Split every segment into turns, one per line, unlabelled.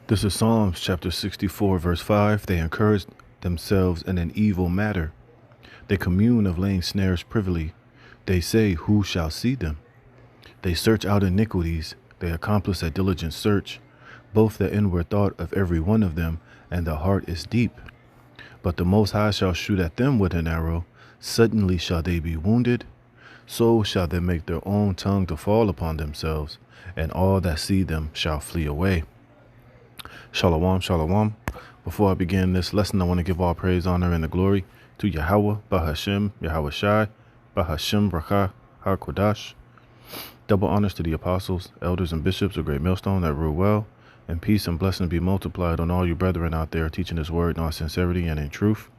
This is Psalms chapter 64, verse 5. They encourage themselves in an evil matter. They commune of laying snares privily. They say, who shall see them? They search out iniquities. They accomplish a diligent search. Both the inward thought of every one of them and the heart is deep. But the Most High shall shoot at them with an arrow. Suddenly shall they be wounded. So shall they make their own tongue to fall upon themselves, and all that see them shall flee away. Shalom, shalom. Before I begin this lesson, I want to give all praise, honor, and the glory to Yahweh, Bahashem, Yahweh Shai, Bahashem, Brachah, HaKodash. Double honors to the apostles, elders, and bishops of Great Millstone that rule well, and peace and blessing be multiplied on all you brethren out there teaching His word in all sincerity and in truth.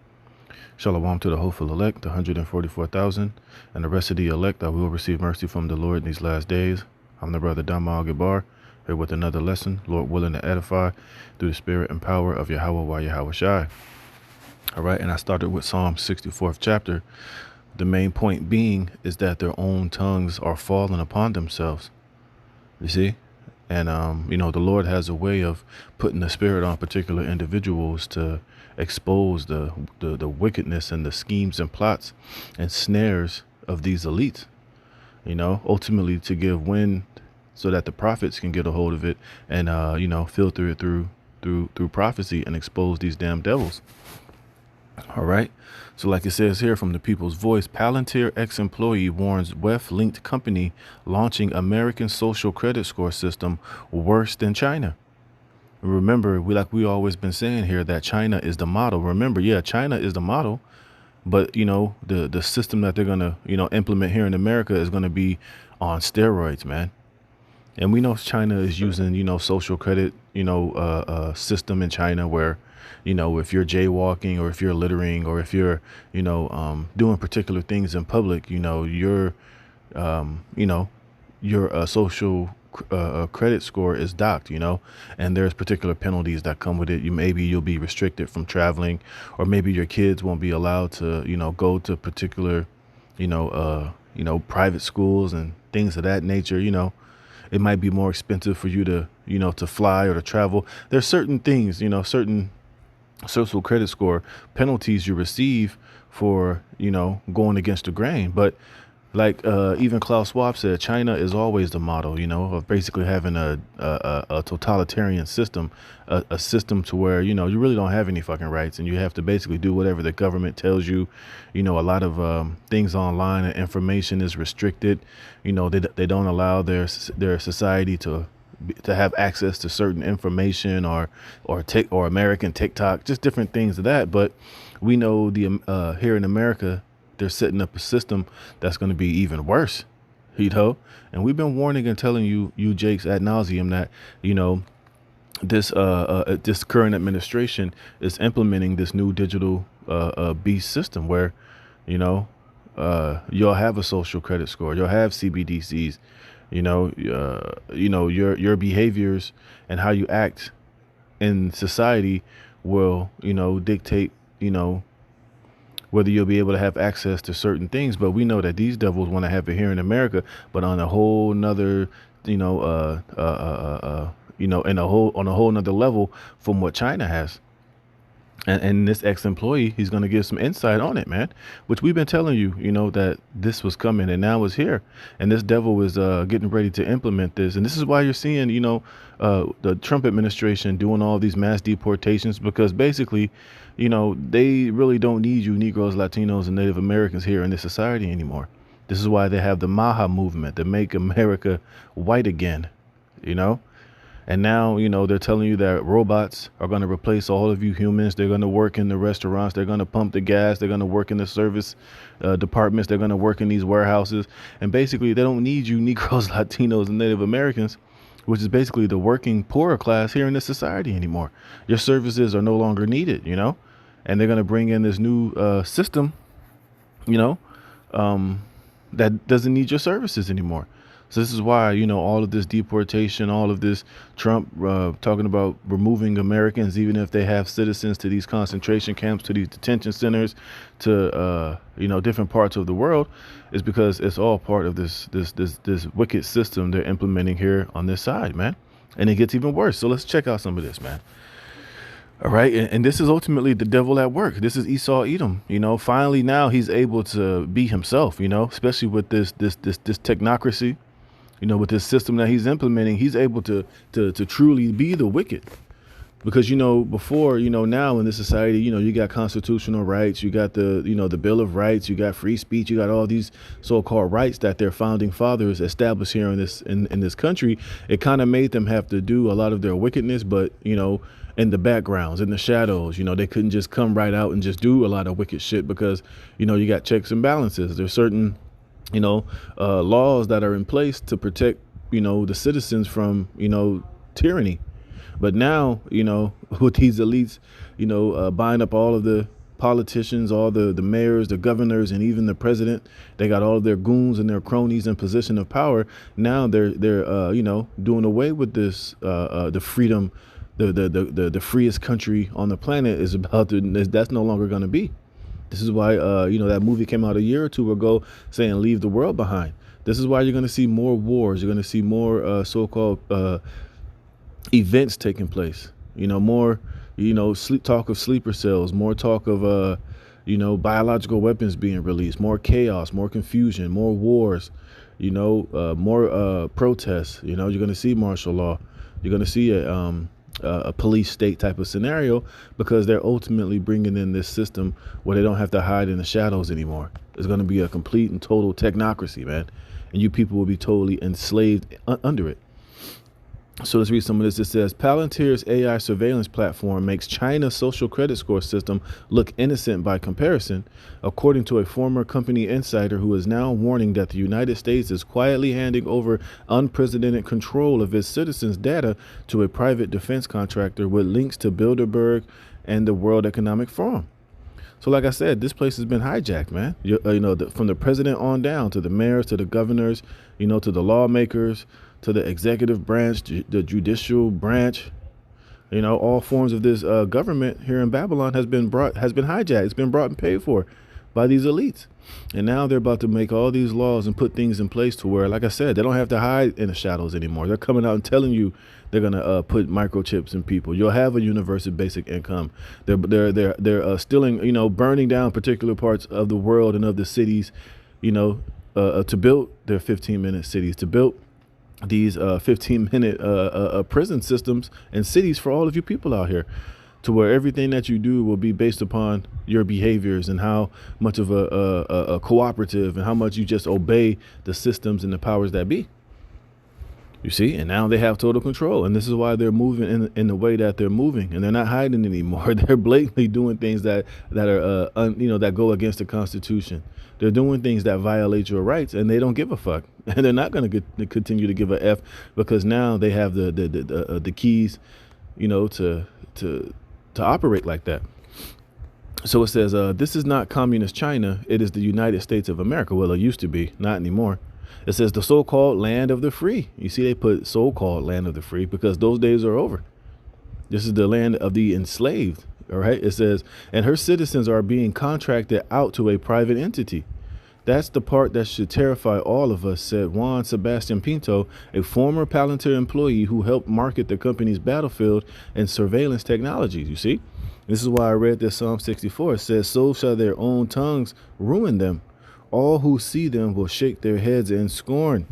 Shalom to the hopeful elect, the 144,000, and the rest of the elect that will receive mercy from the Lord in these last days. I'm the brother Damal Gabar, here with another lesson, Lord willing to edify through the spirit and power of Yahweh Yahweh Shai. All right, and I started with Psalm 64th chapter. The main point being is that their own tongues are falling upon themselves. You see? And, the Lord has a way of putting the spirit on particular individuals to expose the wickedness and the schemes and plots and snares of these elites, ultimately to give wind so that the prophets can get a hold of it and, filter it through prophecy and expose these damn devils. All right. So like it says here from the People's Voice, Palantir ex-employee warns WEF-linked company launching American social credit score system worse than China. Remember, we always been saying here that China is the model. Remember, China is the model, but the system that they're gonna implement here in America is gonna be on steroids, man. And we know China is using social credit system in China where if you're jaywalking or if you're littering or if you're doing particular things in public, your social credit score is docked, and there's particular penalties that come with it. You'll be restricted from traveling, or maybe your kids won't be allowed to go to particular private schools and things of that nature. It might be more expensive for you to to fly or to travel. There's certain things, certain social credit score penalties you receive for going against the grain. But like even Klaus Schwab said, China is always the model of basically having a totalitarian system, a system to where you really don't have any fucking rights, and you have to basically do whatever the government tells you. A lot of things online and information is restricted. They don't allow their society to have access to certain information or American TikTok, just different things of that. But we know here in America, they're setting up a system that's going to be even worse, and we've been warning and telling you Jakes ad nauseum that, this current administration is implementing this new digital beast system where, you'll have a social credit score, you'll have CBDCs, your behaviors and how you act in society will, dictate, whether you'll be able to have access to certain things. But we know that these devils want to have it here in America, but on a whole nother, on a whole nother level from what China has. And this ex-employee, he's going to give some insight on it, man, which we've been telling you, that this was coming and now it's here. And this devil is getting ready to implement this. And this is why you're seeing, the Trump administration doing all these mass deportations, because basically, they really don't need you Negroes, Latinos, and Native Americans here in this society anymore. This is why they have the Maha movement to make America white again, And now, they're telling you that robots are going to replace all of you humans. They're going to work in the restaurants. They're going to pump the gas. They're going to work in the service departments. They're going to work in these warehouses. And basically, they don't need you Negroes, Latinos, and Native Americans, which is basically the working poorer class here in this society anymore. Your services are no longer needed, and they're going to bring in this new system, that doesn't need your services anymore. So this is why, all of this deportation, all of this Trump talking about removing Americans, even if they have citizens, to these concentration camps, to these detention centers, to, different parts of the world, is because it's all part of this wicked system they're implementing here on this side, man. And it gets even worse. So let's check out some of this, man. All right. And this is ultimately the devil at work. This is Esau Edom. Finally now he's able to be himself, especially with this technocracy, with this system that he's implementing. He's able to truly be the wicked. Because, before, now in this society, you got constitutional rights, you got the Bill of Rights, you got free speech, you got all these so-called rights that their founding fathers established here in this country. It kind of made them have to do a lot of their wickedness, but, in the backgrounds, in the shadows, they couldn't just come right out and just do a lot of wicked shit because, you got checks and balances. There's certain, laws that are in place to protect, the citizens from, tyranny. But now, with these elites, buying up all of the politicians, all the mayors, the governors, and even the president, they got all of their goons and their cronies in position of power. Now they're doing away with this, the freedom, the freest country on the planet is about to, that's no longer going to be. This is why, that movie came out a year or two ago saying leave the world behind. This is why you're going to see more wars. You're going to see more so-called events taking place, more, talk of sleeper cells, more talk of, biological weapons being released, more chaos, more confusion, more wars, more protests. You're going to see martial law. You're going to see a police state type of scenario because they're ultimately bringing in this system where they don't have to hide in the shadows anymore. It's going to be a complete and total technocracy, man. And you people will be totally enslaved under it. So let's read some of this. It says, Palantir's AI surveillance platform makes China's social credit score system look innocent by comparison, according to a former company insider who is now warning that the United States is quietly handing over unprecedented control of its citizens' data to a private defense contractor with links to Bilderberg and the World Economic Forum. So like I said, this place has been hijacked, man. From the president on down to the mayors, to the governors, to the lawmakers, to the executive branch, the judicial branch, all forms of this government here in Babylon has been hijacked. It's been brought and paid for by these elites. And now they're about to make all these laws and put things in place to where, like I said, they don't have to hide in the shadows anymore. They're coming out and telling you they're going to put microchips in people. You'll have a universal basic income. They're stealing, burning down particular parts of the world and of the cities, to build their 15-minute cities, to build these 15-minute prison systems and cities for all of you people out here, to where everything that you do will be based upon your behaviors and how much of a cooperative and how much you just obey the systems and the powers that be. You see, and now they have total control, and this is why they're moving in the way that they're moving, and they're not hiding anymore. They're blatantly doing things that are that go against the Constitution. They're doing things that violate your rights, and they don't give a fuck, and they're not going to continue to give a f because now they have the keys, to operate like that. So it says, this is not communist China. It is the United States of America. Well, it used to be, not anymore. It says the so-called land of the free. You see, they put so-called land of the free because those days are over. This is the land of the enslaved. All right. It says, and her citizens are being contracted out to a private entity. That's the part that should terrify all of us, said Juan Sebastian Pinto, a former Palantir employee who helped market the company's battlefield and surveillance technologies. You see, this is why I read this Psalm 64. It says, so shall their own tongues ruin them. All who see them will shake their heads in scorn.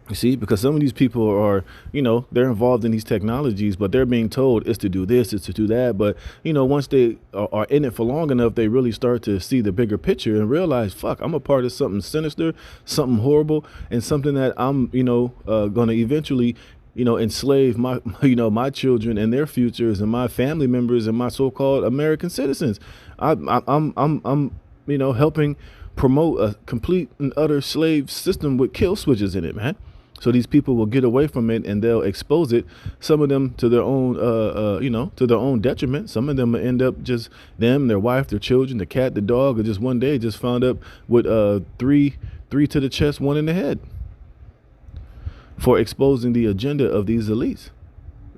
You see, because some of these people are, they're involved in these technologies, but they're being told it's to do this, it's to do that. But, once they are in it for long enough, they really start to see the bigger picture and realize, fuck, I'm a part of something sinister, something horrible, and something that I'm, going to eventually, enslave my children and their futures and my family members and my so-called American citizens. I'm helping promote a complete and utter slave system with kill switches in it, man. So these people will get away from it and they'll expose it. Some of them to their own, to their own detriment. Some of them will end up just them, their wife, their children, the cat, the dog, or just one day just found up with three to the chest, one in the head for exposing the agenda of these elites.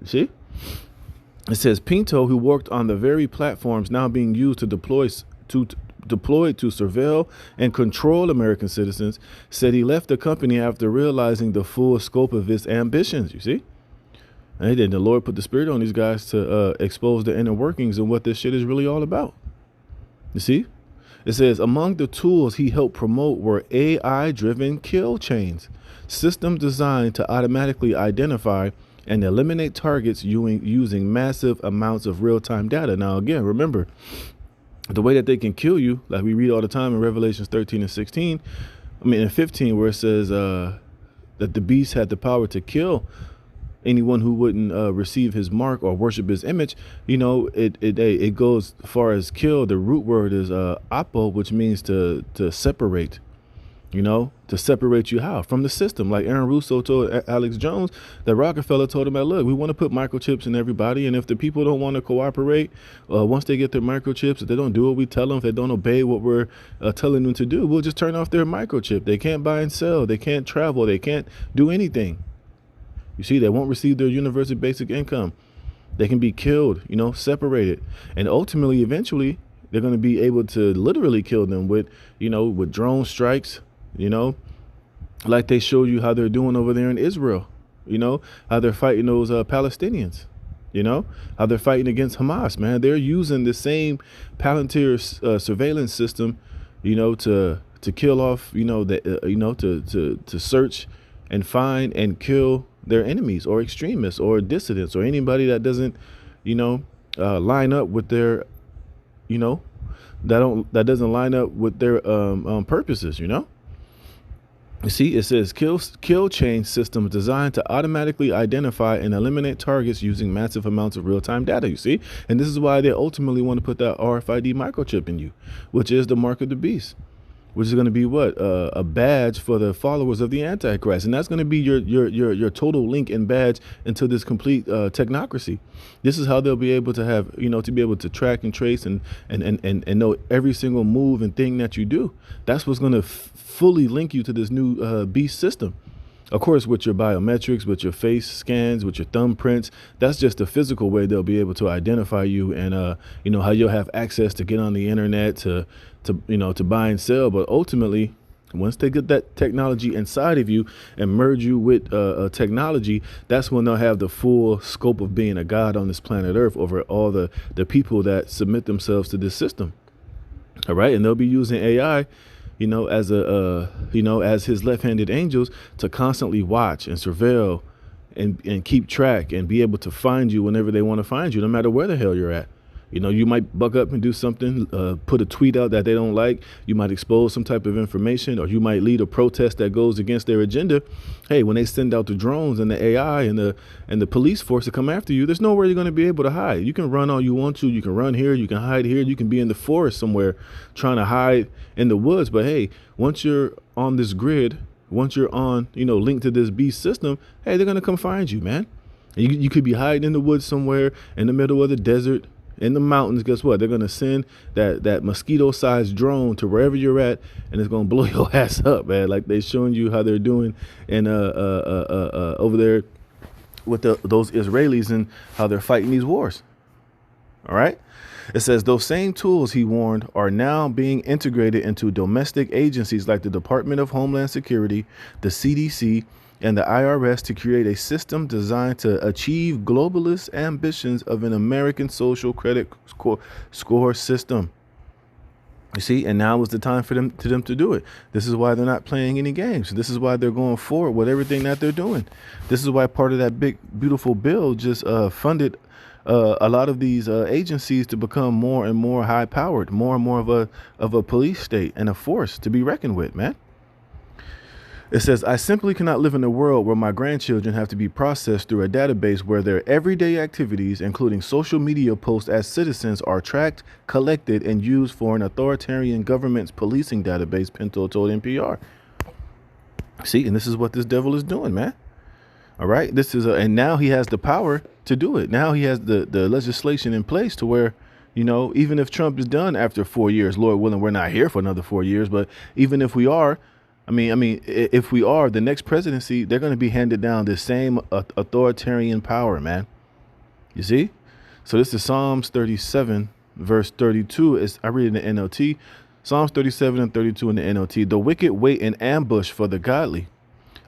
See? It says Pinto, who worked on the very platforms now being used to deployed to surveil and control American citizens, said he left the company after realizing the full scope of his ambitions. You see, And then the Lord put the spirit on these guys to expose the inner workings and what this shit is really all about. You see? It says, among the tools he helped promote were AI-driven kill chains, systems designed to automatically identify and eliminate targets using massive amounts of real-time data. Now, again, remember, the way that they can kill you, like we read all the time in Revelations 13 and 16, in 15, where it says that the beast had the power to kill anyone who wouldn't receive his mark or worship his image. It goes as far as kill. The root word is apo, which means to separate. To separate you how? From the system. Like Aaron Russo told Alex Jones, that Rockefeller told him that, look, we want to put microchips in everybody, and if the people don't want to cooperate, once they get their microchips, if they don't do what we tell them, if they don't obey what we're telling them to do, we'll just turn off their microchip. They can't buy and sell. They can't travel. They can't do anything. You see, they won't receive their universal basic income. They can be killed, separated. And ultimately, eventually, they're going to be able to literally kill them with drone strikes, like they showed you how they're doing over there in Israel, how they're fighting those Palestinians, how they're fighting against Hamas, man. They're using the same Palantir surveillance system, to kill off, to search and find and kill their enemies or extremists or dissidents or anybody that doesn't, line up with their, that doesn't line up with their purposes, You see, it says kill chain systems designed to automatically identify and eliminate targets using massive amounts of real-time data, you see? And this is why they ultimately want to put that RFID microchip in you, which is the mark of the beast, which is going to be what? A badge for the followers of the Antichrist. And that's going to be your total link and badge into this complete technocracy. This is how they'll be able to have, to be able to track and trace and know every single move and thing that you do. That's what's going to fully link you to this new beast system. Of course, with your biometrics, with your face scans, with your thumbprints, that's just the physical way they'll be able to identify you and, how you'll have access to get on the internet, to buy and sell. But ultimately, once they get that technology inside of you and merge you with technology, that's when they'll have the full scope of being a god on this planet Earth over all the people that submit themselves to this system. All right. And they'll be using AI, as as his left-handed angels to constantly watch and surveil and keep track and be able to find you whenever they want to find you, no matter where the hell you're at. You might buck up and do something, put a tweet out that they don't like. You might expose some type of information, or you might lead a protest that goes against their agenda. Hey, when they send out the drones and the AI and the police force to come after you, there's nowhere you're going to be able to hide. You can run all you want to. You can run here. You can hide here. You can be in the forest somewhere trying to hide in the woods. But hey, once you're on this grid, once you're on, linked to this beast system, hey, they're going to come find you, man. And you could be hiding in the woods somewhere in the middle of the desert, in the mountains. Guess what? They're going to send that mosquito-sized drone to wherever you're at, and it's going to blow your ass up, man. Like they're showing you how they're doing in over there with those Israelis and how they're fighting these wars. All right. It says those same tools, he warned, are now being integrated into domestic agencies like the Department of Homeland Security, the CDC, and the IRS to create a system designed to achieve globalist ambitions of an American social credit score system. You see, and now is the time for them to do it. This is why they're not playing any games. This is why they're going forward with everything that they're doing. This is why part of that big, beautiful bill just funded a lot of these agencies to become more and more high powered, more and more of a police state and a force to be reckoned with, man. It says, I simply cannot live in a world where my grandchildren have to be processed through a database where their everyday activities, including social media posts as citizens, are tracked, collected, and used for an authoritarian government's policing database, Pinto told NPR. See, and this is what this devil is doing, man. All right. This is and now he has the power to do it. Now he has the legislation in place to where, even if Trump is done after 4 years, Lord willing, we're not here for another 4 years. But even if we are, if we are, the next presidency, they're going to be handed down the same authoritarian power, man. You see? So this is Psalms 37, verse 32. I read it in the NLT. Psalms 37 and 32 in the NLT. The wicked wait in ambush for the godly.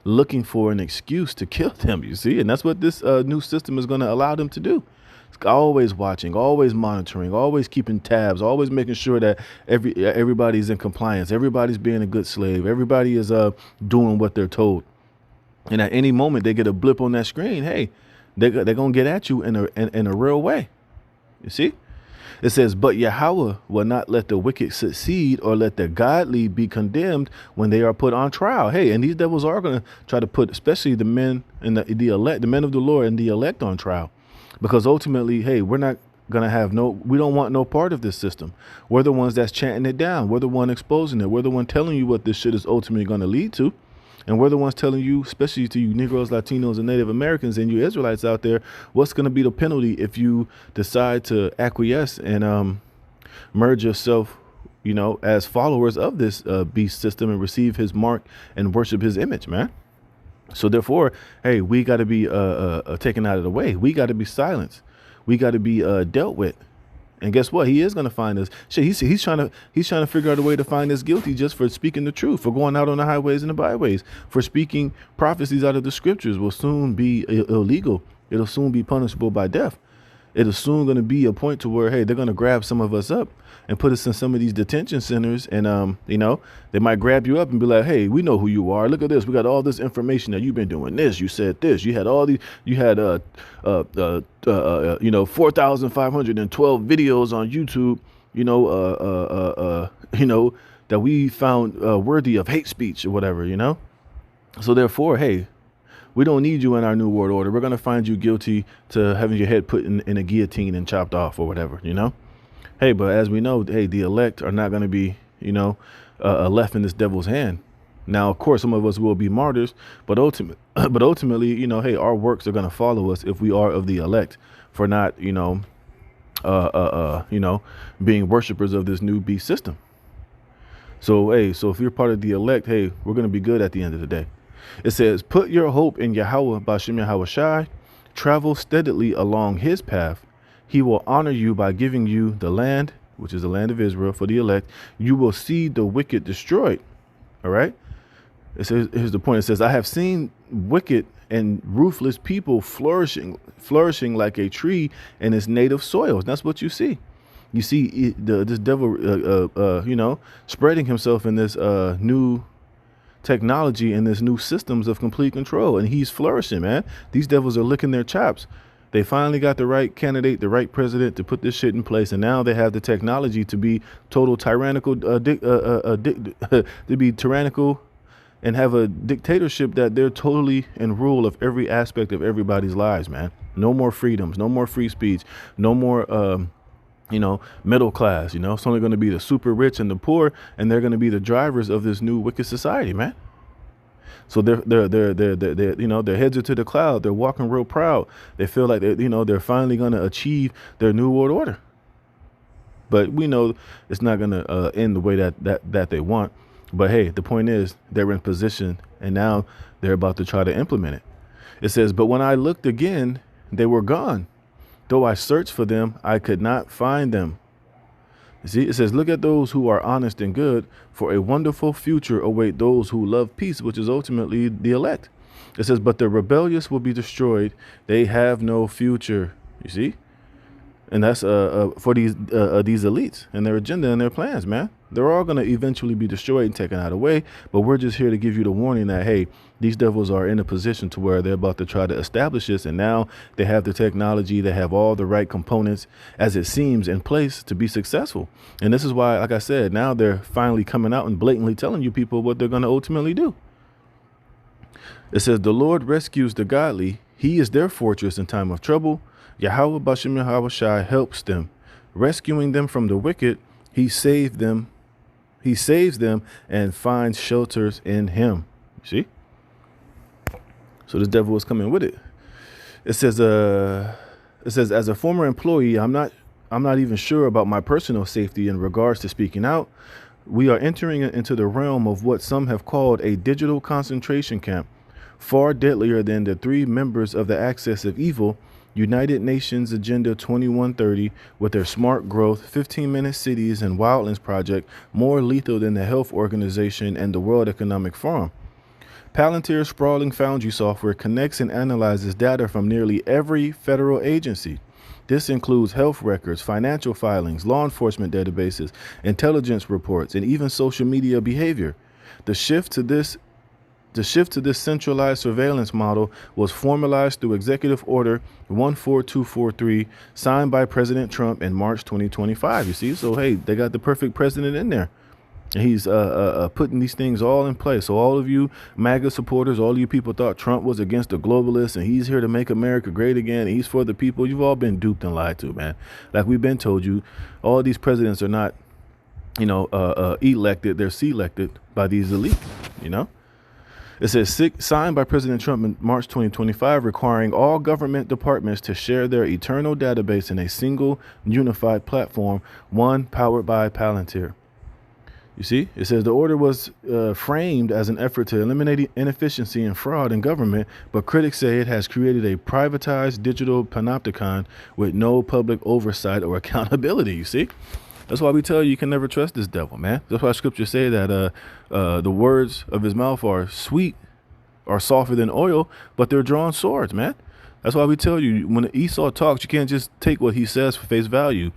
looking for an excuse to kill them, you see? And that's what this new system is going to allow them to do. It's always watching, always monitoring, always keeping tabs, always making sure that everybody's in compliance, everybody's being a good slave, everybody is doing what they're told. And at any moment they get a blip on that screen, hey, they're going to get at you in a real way. You see? It says, but Yahweh will not let the wicked succeed or let the godly be condemned when they are put on trial. Hey, and these devils are going to try to put, especially the men and the elect, the men of the Lord and the elect on trial. Because ultimately, hey, we're not going to have we don't want no part of this system. We're the ones that's chanting it down. We're the one exposing it. We're the one telling you what this shit is ultimately going to lead to. And we're the ones telling you, especially to you Negroes, Latinos, and Native Americans, and you Israelites out there, what's going to be the penalty if you decide to acquiesce and merge yourself, as followers of this beast system and receive his mark and worship his image, man. So therefore, hey, we got to be taken out of the way. We got to be silenced. We got to be dealt with. And guess what? He is going to find us. Shit, he's trying to figure out a way to find us guilty just for speaking the truth, for going out on the highways and the byways, for speaking prophecies out of the scriptures will soon be illegal. It'll soon be punishable by death. It'll soon going to be a point to where, hey, they're going to grab some of us up and put us in some of these detention centers. And, they might grab you up and be like, hey, we know who you are. Look at this. We got all this information that you've been doing this. You said this. You had all these. You had 4,512 videos on YouTube, that we found worthy of hate speech or whatever, So therefore, hey, we don't need you in our new world order. We're going to find you guilty to having your head put in a guillotine and chopped off or whatever, Hey, but as we know, hey, the elect are not going to be, left in this devil's hand. Now, of course, some of us will be martyrs, but ultimately, hey, our works are going to follow us if we are of the elect for not, being worshipers of this new beast system. So, hey, so if you're part of the elect, hey, we're going to be good at the end of the day. It says, put your hope in Yahweh, Bashem Yahweh Shai, travel steadily along his path. He will honor you by giving you the land, which is the land of Israel for the elect. You will see the wicked destroyed. All right. It says, here's the point. It says, I have seen wicked and ruthless people flourishing like a tree in its native soils. That's what you see. You see this devil, spreading himself in this new technology and this new systems of complete control. And he's flourishing, man. These devils are licking their chops. They finally got the right candidate, the right president to put this shit in place. And now they have the technology to be total tyrannical, to be tyrannical and have a dictatorship that they're totally in rule of every aspect of everybody's lives, man. No more freedoms, no more free speech, no more, middle class, it's only going to be the super rich and the poor, and they're going to be the drivers of this new wicked society, man. So their heads are to the cloud. They're walking real proud. They feel like they're finally going to achieve their new world order. But we know it's not going to end the way that they want. But hey, the point is they're in position and now they're about to try to implement it. It says, but when I looked again, they were gone. Though I searched for them, I could not find them. You see, it says, look at those who are honest and good, for a wonderful future await those who love peace, which is ultimately the elect. It says, but the rebellious will be destroyed. They have no future. You see? And that's for these elites and their agenda and their plans, man. They're all going to eventually be destroyed and taken out of the way. But we're just here to give you the warning that, hey, these devils are in a position to where they're about to try to establish this. And now they have the technology. They have all the right components, as it seems, in place to be successful. And this is why, like I said, now they're finally coming out and blatantly telling you people what they're going to ultimately do. It says, the Lord rescues the godly. He is their fortress in time of trouble. Yahweh Bashem Yahweh Shai helps them, rescuing them from the wicked. He saves them and finds shelters in him. See? So this devil is coming with it. It says, as a former employee, I'm not even sure about my personal safety in regards to speaking out. We are entering into the realm of what some have called a digital concentration camp, far deadlier than the three members of the axis of evil, United Nations Agenda 2130, with their smart growth, 15-minute cities and wildlands project, more lethal than the Health Organization and the World Economic Forum. Palantir's sprawling Foundry software connects and analyzes data from nearly every federal agency. This includes health records, financial filings, law enforcement databases, intelligence reports, and even social media behavior. The shift to this centralized surveillance model was formalized through Executive Order 14243, signed by President Trump in March 2025. You see, so hey, they got the perfect president in there. And he's putting these things all in place. So all of you MAGA supporters, all of you people thought Trump was against the globalists and he's here to make America great again. He's for the people. You've all been duped and lied to, man. Like we've been told you, all these presidents are not, elected. They're selected by these elite, It says signed by President Trump in March 2025, requiring all government departments to share their internal database in a single unified platform, one powered by Palantir. You see, it says the order was framed as an effort to eliminate inefficiency and fraud in government, but critics say it has created a privatized digital panopticon with no public oversight or accountability. You see, that's why we tell you can never trust this devil, man. That's why scriptures say that the words of his mouth are sweet, are softer than oil, but they're drawn swords, man. That's why we tell you when Esau talks, you can't just take what he says for face value.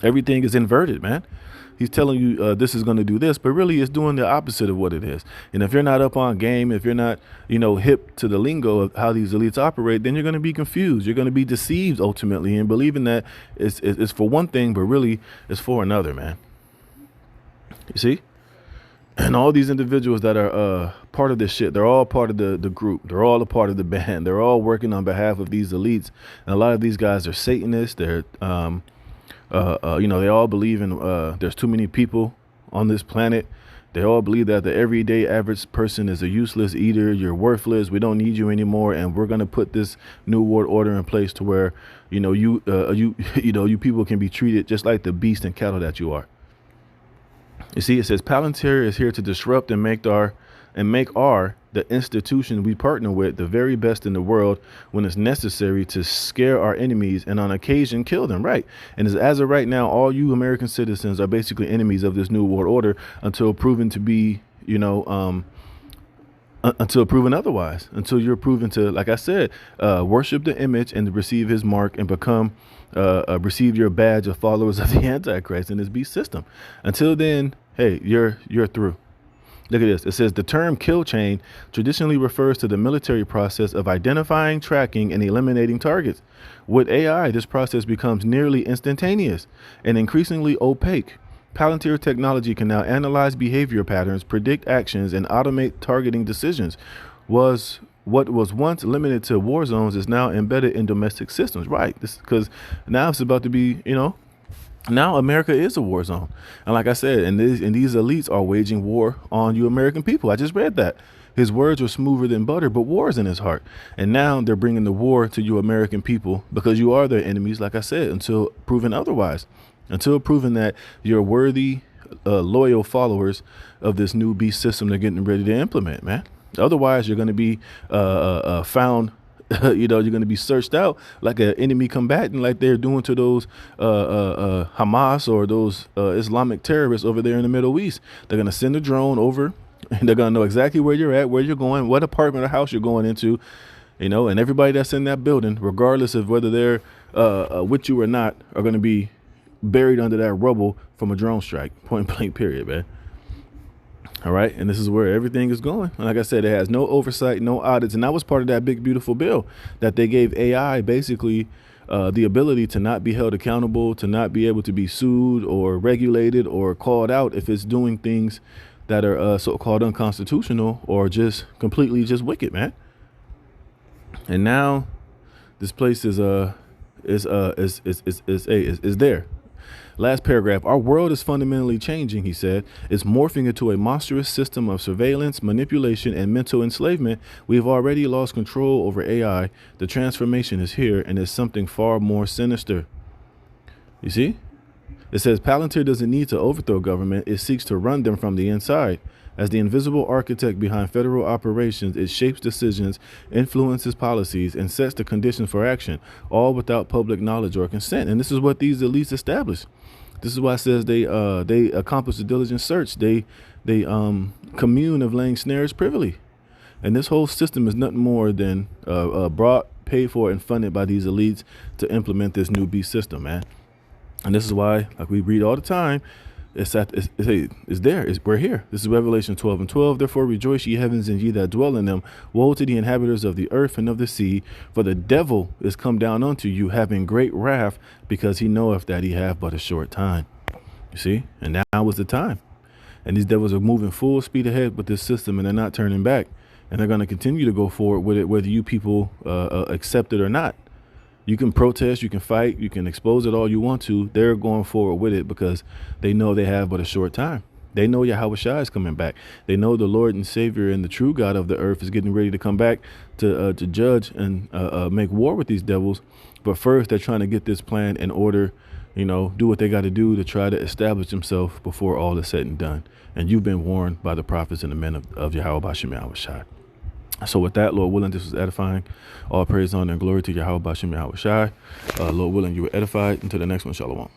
Everything is inverted, man. He's telling you this is going to do this, but really it's doing the opposite of what it is. And if you're not up on game, if you're not, hip to the lingo of how these elites operate, then you're going to be confused. You're going to be deceived ultimately and believing that it's for one thing, but really it's for another, man. You see? And all these individuals that are part of this shit, they're all part of the group. They're all a part of the band. They're all working on behalf of these elites. And a lot of these guys are Satanists. They're they all believe in there's too many people on this planet. They all believe that the everyday average person is a useless eater. You're worthless. We don't need you anymore. And we're going to put this new world order in place to where, you people can be treated just like the beast and cattle that you are. You see, it says Palantir is here to disrupt and make the institution we partner with the very best in the world when it's necessary to scare our enemies and on occasion kill them. Right. And as of right now, all you American citizens are basically enemies of this new world order until proven to be, until proven otherwise, until you're proven to, like I said, worship the image and receive his mark and receive your badge of followers of the Antichrist in this beast system. Until then, hey, you're through. Look at this. It says the term kill chain traditionally refers to the military process of identifying, tracking, and eliminating targets. With AI, this process becomes nearly instantaneous and increasingly opaque. Palantir technology can now analyze behavior patterns, predict actions, and automate targeting decisions. What was once limited to war zones is now embedded in domestic systems. Right. This because now it's about to be, now America is a war zone. And like I said, and these elites are waging war on you American people. I just read that. His words were smoother than butter, but war is in his heart. And now they're bringing the war to you American people because you are their enemies, like I said, until proven otherwise. Until proven that you're worthy, loyal followers of this new beast system they're getting ready to implement, man. Otherwise, you're going to be found. You're going to be searched out like an enemy combatant, like they're doing to those Hamas or those Islamic terrorists over there in the Middle East. They're going to send a drone over, and they're going to know exactly where you're at, where you're going, what apartment or house you're going into, and everybody that's in that building, regardless of whether they're with you or not, are going to be buried under that rubble from a drone strike, point blank period, man. All right. And this is where everything is going. And like I said, it has no oversight, no audits. And that was part of that big, beautiful bill that they gave AI basically the ability to not be held accountable, to not be able to be sued or regulated or called out if it's doing things that are so-called unconstitutional or just completely just wicked, man. And now this place is there. Last paragraph. Our world is fundamentally changing, he said. It's morphing into a monstrous system of surveillance, manipulation, and mental enslavement. We've already lost control over AI. The transformation is here, and it's something far more sinister. You see? It says Palantir doesn't need to overthrow government. It seeks to run them from the inside. As the invisible architect behind federal operations, it shapes decisions, influences policies, and sets the conditions for action, all without public knowledge or consent. And this is what these elites establish. This is why it says they accomplish the diligent search. They commune of laying snares privily. And this whole system is nothing more than brought, paid for, and funded by these elites to implement this new beast system, man. And this is why, like we read all the time, it's there. We're here. This is Revelation 12:12. Therefore rejoice, ye heavens, and ye that dwell in them. Woe to the inhabitants of the earth and of the sea, for the devil is come down unto you, having great wrath, because he knoweth that he hath but a short time. You see? And now was the time. And these devils are moving full speed ahead with this system, and they're not turning back. And they're going to continue to go forward with it, whether you people accept it or not. You can protest, you can fight, you can expose it all you want to. They're going forward with it because they know they have but a short time. They know Yahweh Shai is coming back. They know the Lord and Savior and the true God of the earth is getting ready to come back to judge and make war with these devils. But first, they're trying to get this plan in order, do what they got to do to try to establish themselves before all is said and done. And you've been warned by the prophets and the men of Yahweh Bashem Yahweh Shai. So with that, Lord willing, this was edifying. All praise, honor, and glory to Yahweh Bashem Yahweh Shai. Lord willing, you were edified. Until the next one, shalom.